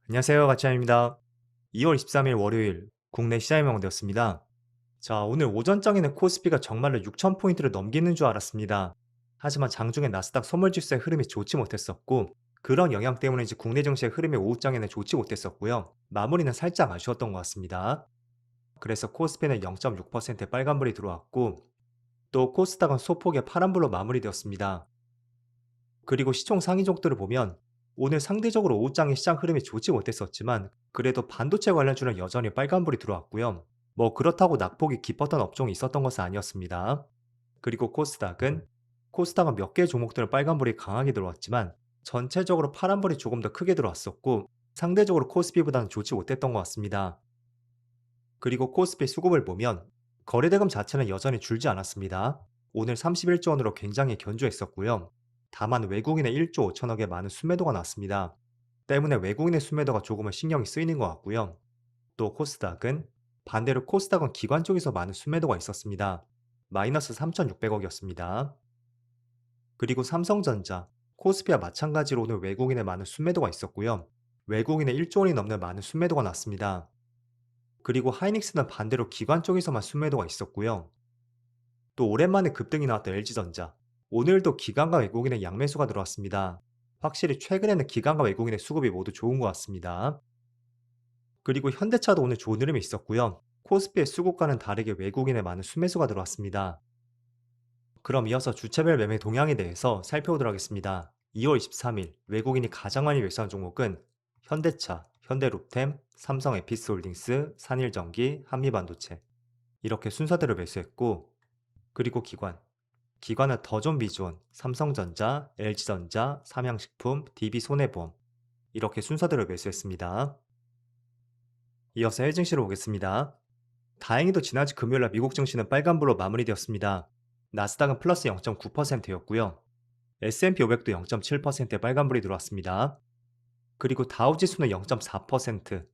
안녕하세요. 가치아입니다. 2월 23일 월요일 국내 시장이 마감되었습니다. 자, 오늘 오전장에는 코스피가 정말로 6,000포인트를 넘기는 줄 알았습니다. 하지만 장중에 나스닥 선물지수의 흐름이 좋지 못했었고, 그런 영향 때문인지 국내 증시의 흐름이 오후장에는 좋지 못했었고요. 마무리는 살짝 아쉬웠던 것 같습니다. 그래서 코스피는 0.6% 빨간불이 들어왔고, 또 코스닥은 소폭의 파란불로 마무리되었습니다. 그리고 시총 상위종들을 보면 오늘 상대적으로 오후장의 시장 흐름이 좋지 못했었지만 그래도 반도체 관련주는 여전히 빨간불이 들어왔고요. 뭐 그렇다고 낙폭이 깊었던 업종이 있었던 것은 아니었습니다. 그리고 코스닥은 몇 개의 종목들은 빨간불이 강하게 들어왔지만 전체적으로 파란불이 조금 더 크게 들어왔었고 상대적으로 코스피보다는 좋지 못했던 것 같습니다. 그리고 코스피 수급을 보면 거래대금 자체는 여전히 줄지 않았습니다. 오늘 31조 원으로 굉장히 견조했었고요. 다만 외국인의 1조 5천억의 많은 순매도가 났습니다. 때문에 외국인의 순매도가 조금은 신경이 쓰이는 것 같고요. 또 반대로 코스닥은 기관 쪽에서 많은 순매도가 있었습니다. 마이너스 3,600억이었습니다. 그리고 삼성전자, 코스피와 마찬가지로 오늘 외국인의 많은 순매도가 있었고요. 외국인의 1조 원이 넘는 많은 순매도가 났습니다. 그리고 하이닉스는 반대로 기관 쪽에서만 순매도가 있었고요. 또 오랜만에 급등이 나왔던 LG전자. 오늘도 기관과 외국인의 양매수가 들어왔습니다. 확실히 최근에는 기관과 외국인의 수급이 모두 좋은 것 같습니다. 그리고 현대차도 오늘 좋은 흐름이 있었고요. 코스피의 수급과는 다르게 외국인의 많은 순매수가 들어왔습니다. 그럼 이어서 주체별 매매 동향에 대해서 살펴보도록 하겠습니다. 2월 23일 외국인이 가장 많이 매수한 종목은 현대차, 현대로템, 삼성에피스홀딩스, 산일전기, 한미반도체 이렇게 순서대로 매수했고 그리고 기관은 더존비주원, 삼성전자, LG전자, 삼양식품, DB손해보험 이렇게 순서대로 매수했습니다. 이어서 해외 증시로 보겠습니다. 다행히도 지난주 금요일날 미국 증시는 빨간불로 마무리되었습니다. 나스닥은 플러스 0.9%였고요. S&P 500도 0.7%의 빨간불이 들어왔습니다. 그리고 다우지수는 0.4%,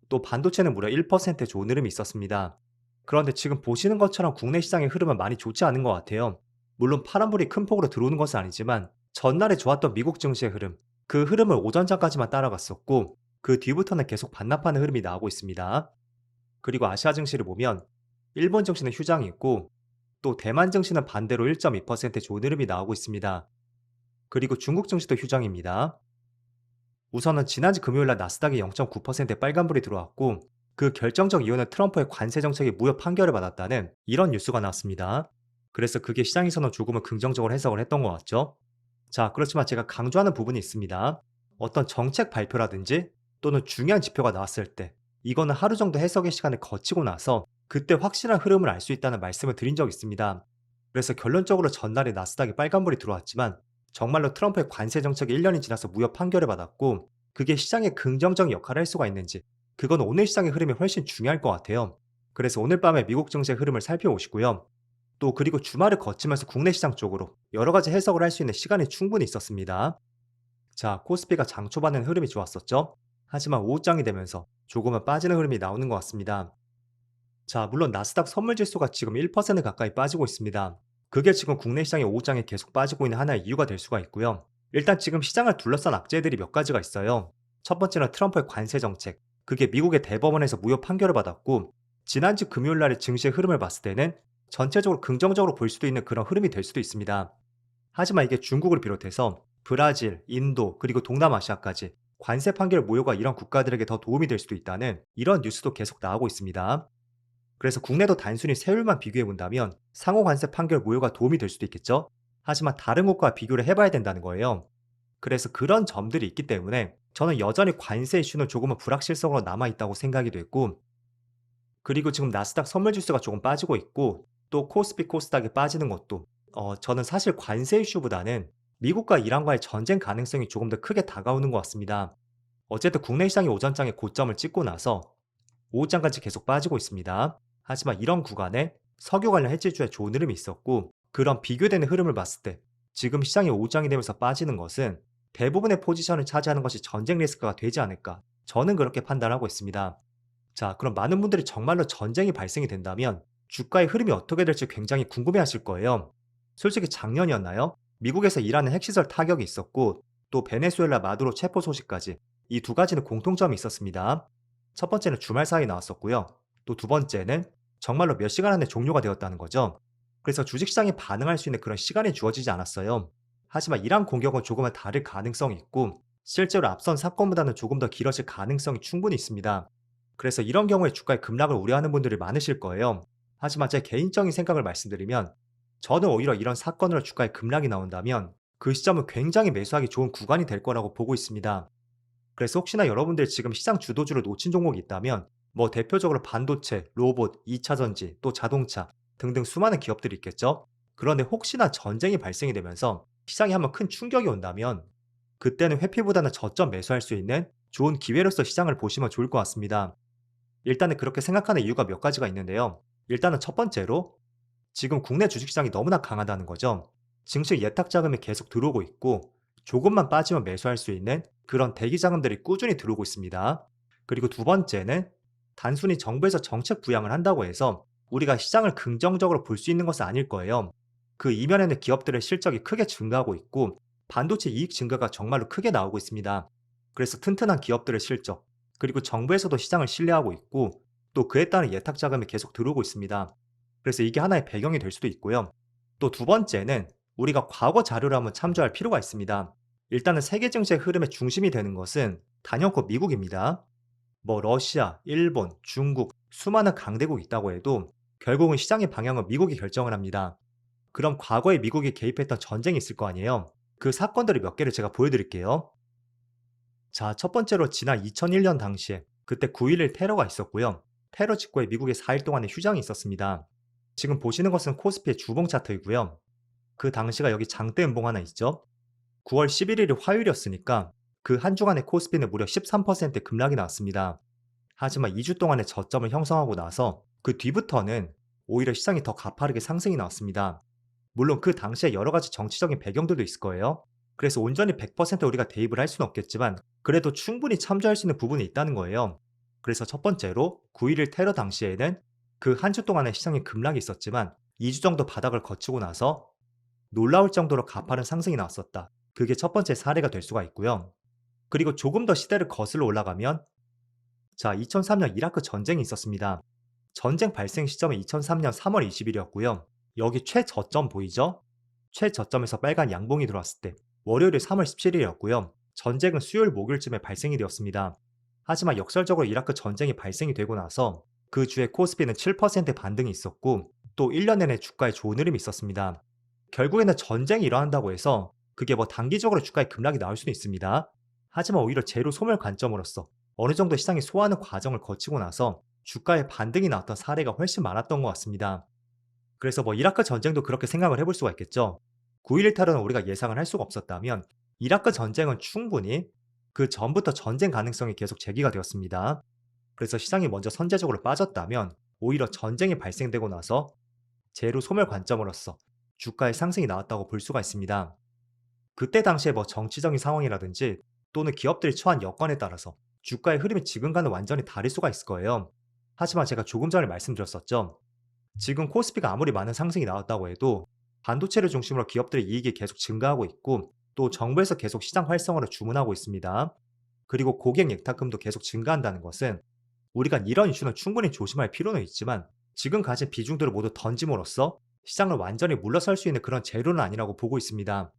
또 반도체는 무려 1%의 좋은 흐름이 있었습니다. 그런데 지금 보시는 것처럼 국내 시장의 흐름은 많이 좋지 않은 것 같아요. 물론 파란불이 큰 폭으로 들어오는 것은 아니지만 전날에 좋았던 미국 증시의 흐름, 그 흐름을 오전장까지만 따라갔었고 그 뒤부터는 계속 반납하는 흐름이 나오고 있습니다. 그리고 아시아 증시를 보면 일본 증시는 휴장이 있고 또 대만 증시는 반대로 1.2% 좋은 흐름이 나오고 있습니다. 그리고 중국 증시도 휴장입니다. 우선은 지난주 금요일날 나스닥이 0.9%의 빨간불이 들어왔고 그 결정적 이유는 트럼프의 관세 정책이 무효 판결을 받았다는 이런 뉴스가 나왔습니다. 그래서 그게 시장에서는 조금은 긍정적으로 해석을 했던 것 같죠. 자, 그렇지만 제가 강조하는 부분이 있습니다. 어떤 정책 발표라든지 또는 중요한 지표가 나왔을 때 이거는 하루 정도 해석의 시간을 거치고 나서 그때 확실한 흐름을 알 수 있다는 말씀을 드린 적이 있습니다. 그래서 결론적으로 전날에 나스닥이 빨간불이 들어왔지만 정말로 트럼프의 관세 정책이 1년이 지나서 무효 판결을 받았고 그게 시장에 긍정적인 역할을 할 수가 있는지 그건 오늘 시장의 흐름이 훨씬 중요할 것 같아요. 그래서 오늘 밤에 미국 증시의 흐름을 살펴보시고요. 또 그리고 주말을 거치면서 국내 시장 쪽으로 여러 가지 해석을 할 수 있는 시간이 충분히 있었습니다. 자, 코스피가 장 초반엔 흐름이 좋았었죠? 하지만 오후장이 되면서 조금은 빠지는 흐름이 나오는 것 같습니다. 자, 물론 나스닥 선물지수가 지금 1% 가까이 빠지고 있습니다. 그게 지금 국내 시장의 오후장에 계속 빠지고 있는 하나의 이유가 될 수가 있고요. 일단 지금 시장을 둘러싼 악재들이 몇 가지가 있어요. 첫 번째는 트럼프의 관세 정책. 그게 미국의 대법원에서 무효 판결을 받았고 지난주 금요일 날의 증시의 흐름을 봤을 때는 전체적으로 긍정적으로 볼 수도 있는 그런 흐름이 될 수도 있습니다. 하지만 이게 중국을 비롯해서 브라질, 인도, 그리고 동남아시아까지 관세 판결 무효가 이런 국가들에게 더 도움이 될 수도 있다는 이런 뉴스도 계속 나오고 있습니다. 그래서 국내도 단순히 세율만 비교해 본다면 상호 관세 판결 무효가 도움이 될 수도 있겠죠? 하지만 다른 국가와 비교를 해봐야 된다는 거예요. 그래서 그런 점들이 있기 때문에 저는 여전히 관세 이슈는 조금은 불확실성으로 남아있다고 생각이 됐고 그리고 지금 나스닥 선물지수가 조금 빠지고 있고 또 코스피 코스닥이 빠지는 것도 저는 사실 관세 이슈보다는 미국과 이란과의 전쟁 가능성이 조금 더 크게 다가오는 것 같습니다. 어쨌든 국내 시장이 오전장에 고점을 찍고 나서 오후장까지 계속 빠지고 있습니다. 하지만 이런 구간에 석유 관련 해지주에 좋은 흐름이 있었고 그런 비교되는 흐름을 봤을 때 지금 시장이 오후장이 되면서 빠지는 것은 대부분의 포지션을 차지하는 것이 전쟁 리스크가 되지 않을까 저는 그렇게 판단하고 있습니다. 자, 그럼 많은 분들이 정말로 전쟁이 발생이 된다면 주가의 흐름이 어떻게 될지 굉장히 궁금해 하실 거예요. 솔직히 작년이었나요? 미국에서 이란의 핵시설 타격이 있었고 또 베네수엘라 마두로 체포 소식까지 이 두 가지는 공통점이 있었습니다. 첫 번째는 주말 사이에 나왔었고요. 또 두 번째는 정말로 몇 시간 안에 종료가 되었다는 거죠. 그래서 주식시장이 반응할 수 있는 그런 시간이 주어지지 않았어요. 하지만 이러한 공격은 조금은 다를 가능성이 있고 실제로 앞선 사건보다는 조금 더 길어질 가능성이 충분히 있습니다. 그래서 이런 경우에 주가의 급락을 우려하는 분들이 많으실 거예요. 하지만 제 개인적인 생각을 말씀드리면 저는 오히려 이런 사건으로 주가의 급락이 나온다면 그 시점은 굉장히 매수하기 좋은 구간이 될 거라고 보고 있습니다. 그래서 혹시나 여러분들 지금 시장 주도주를 놓친 종목이 있다면 뭐 대표적으로 반도체, 로봇, 2차 전지, 또 자동차 등등 수많은 기업들이 있겠죠. 그런데 혹시나 전쟁이 발생이 되면서 시장에 한번 큰 충격이 온다면 그때는 회피보다는 저점 매수할 수 있는 좋은 기회로서 시장을 보시면 좋을 것 같습니다. 일단은 그렇게 생각하는 이유가 몇 가지가 있는데요. 일단은 첫 번째로 지금 국내 주식시장이 너무나 강하다는 거죠. 증시 예탁 자금이 계속 들어오고 있고 조금만 빠지면 매수할 수 있는 그런 대기 자금들이 꾸준히 들어오고 있습니다. 그리고 두 번째는 단순히 정부에서 정책 부양을 한다고 해서 우리가 시장을 긍정적으로 볼 수 있는 것은 아닐 거예요. 그 이면에는 기업들의 실적이 크게 증가하고 있고 반도체 이익 증가가 정말로 크게 나오고 있습니다. 그래서 튼튼한 기업들의 실적, 그리고 정부에서도 시장을 신뢰하고 있고 또 그에 따른 예탁 자금이 계속 들어오고 있습니다. 그래서 이게 하나의 배경이 될 수도 있고요. 또 두 번째는 우리가 과거 자료를 한번 참조할 필요가 있습니다. 일단은 세계 증시의 흐름의 중심이 되는 것은 단연코 미국입니다. 뭐 러시아, 일본, 중국, 수많은 강대국이 있다고 해도 결국은 시장의 방향은 미국이 결정을 합니다. 그럼 과거에 미국이 개입했던 전쟁이 있을 거 아니에요? 그 사건들을 몇 개를 제가 보여드릴게요. 자, 첫 번째로 지난 2001년 당시에 그때 9.11 테러가 있었고요. 테러 직후에 미국에 4일 동안의 휴장이 있었습니다. 지금 보시는 것은 코스피의 주봉 차트이고요. 그 당시가 여기 장대 음봉 하나 있죠. 9월 11일이 화요일이었으니까 그 한 주간의 코스피는 무려 13% 급락이 나왔습니다. 하지만 2주 동안의 저점을 형성하고 나서 그 뒤부터는 오히려 시장이 더 가파르게 상승이 나왔습니다. 물론 그 당시에 여러 가지 정치적인 배경들도 있을 거예요. 그래서 온전히 100% 우리가 대입을 할 수는 없겠지만 그래도 충분히 참조할 수 있는 부분이 있다는 거예요. 그래서 첫 번째로 9.11 테러 당시에는 그 한 주 동안의 시장의 급락이 있었지만 2주 정도 바닥을 거치고 나서 놀라울 정도로 가파른 상승이 나왔었다. 그게 첫 번째 사례가 될 수가 있고요. 그리고 조금 더 시대를 거슬러 올라가면 자, 2003년 이라크 전쟁이 있었습니다. 전쟁 발생 시점은 2003년 3월 20일이었고요. 여기 최저점 보이죠? 최저점에서 빨간 양봉이 들어왔을 때 월요일이 3월 17일이었고요. 전쟁은 수요일 목요일쯤에 발생이 되었습니다. 하지만 역설적으로 이라크 전쟁이 발생이 되고 나서 그 주에 코스피는 7% 반등이 있었고 또 1년 내내 주가에 좋은 흐름이 있었습니다. 결국에는 전쟁이 일어난다고 해서 그게 뭐 단기적으로 주가에 급락이 나올 수는 있습니다. 하지만 오히려 재료 소멸 관점으로서 어느 정도 시장이 소화하는 과정을 거치고 나서 주가에 반등이 나왔던 사례가 훨씬 많았던 것 같습니다. 그래서 뭐 이라크 전쟁도 그렇게 생각을 해볼 수가 있겠죠. 9.11 테러는 우리가 예상을 할 수가 없었다면 이라크 전쟁은 충분히 그 전부터 전쟁 가능성이 계속 제기가 되었습니다. 그래서 시장이 먼저 선제적으로 빠졌다면 오히려 전쟁이 발생되고 나서 재료 소멸 관점으로서 주가의 상승이 나왔다고 볼 수가 있습니다. 그때 당시에 뭐 정치적인 상황이라든지 또는 기업들이 처한 여건에 따라서 주가의 흐름이 지금과는 완전히 다를 수가 있을 거예요. 하지만 제가 조금 전에 말씀드렸었죠. 지금 코스피가 아무리 많은 상승이 나왔다고 해도 반도체를 중심으로 기업들의 이익이 계속 증가하고 있고 또 정부에서 계속 시장 활성화를 주문하고 있습니다. 그리고 고객 예탁금도 계속 증가한다는 것은 우리가 이런 이슈는 충분히 조심할 필요는 있지만 지금 가진 비중들을 모두 던짐으로써 시장을 완전히 물러설 수 있는 그런 재료는 아니라고 보고 있습니다.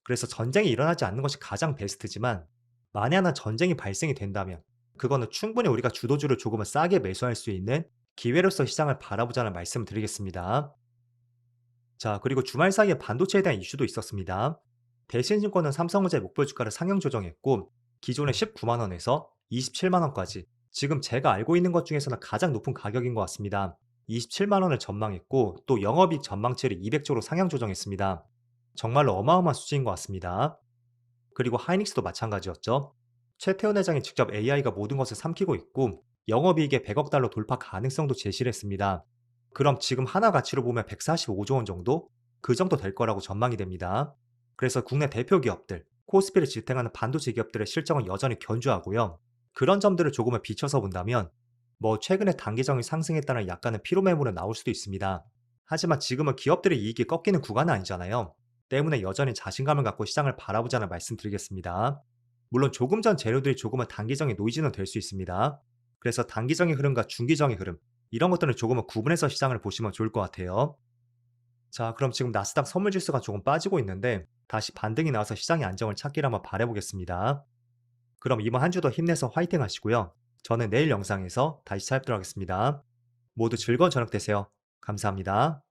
그래서 전쟁이 일어나지 않는 것이 가장 베스트지만 만에 하나 전쟁이 발생이 된다면 그거는 충분히 우리가 주도주를 조금은 싸게 매수할 수 있는 기회로서 시장을 바라보자는 말씀을 드리겠습니다. 자, 그리고 주말 사이에 반도체에 대한 이슈도 있었습니다. 대신증권은 삼성전자의 목표 주가를 상향 조정했고 기존의 19만 원에서 27만 원까지 지금 제가 알고 있는 것 중에서는 가장 높은 가격인 것 같습니다. 27만 원을 전망했고 또 영업이익 전망치를 200조로 상향 조정했습니다. 정말로 어마어마한 수치인 것 같습니다. 그리고 하이닉스도 마찬가지였죠. 최태원 회장이 직접 AI가 모든 것을 삼키고 있고 영업이익의 100억 달러 돌파 가능성도 제시를 했습니다. 그럼 지금 하나 가치로 보면 145조 원 정도? 그 정도 될 거라고 전망이 됩니다. 그래서 국내 대표 기업들, 코스피를 지탱하는 반도체 기업들의 실적은 여전히 견조하고요. 그런 점들을 조금은 비춰서 본다면 뭐 최근에 단기적인 상승에 따른 약간의 피로 매물은 나올 수도 있습니다. 하지만 지금은 기업들의 이익이 꺾이는 구간은 아니잖아요. 때문에 여전히 자신감을 갖고 시장을 바라보자는 말씀드리겠습니다. 물론 조금 전 재료들이 조금은 단기적인 노이즈는 될 수 있습니다. 그래서 단기적인 흐름과 중기적인 흐름, 이런 것들은 조금은 구분해서 시장을 보시면 좋을 것 같아요. 자, 그럼 지금 나스닥 선물 지수가 조금 빠지고 있는데 다시 반등이 나와서 시장의 안정을 찾기를 한번 바라보겠습니다. 그럼 이번 한 주도 힘내서 화이팅 하시고요. 저는 내일 영상에서 다시 찾아뵙도록 하겠습니다. 모두 즐거운 저녁 되세요. 감사합니다.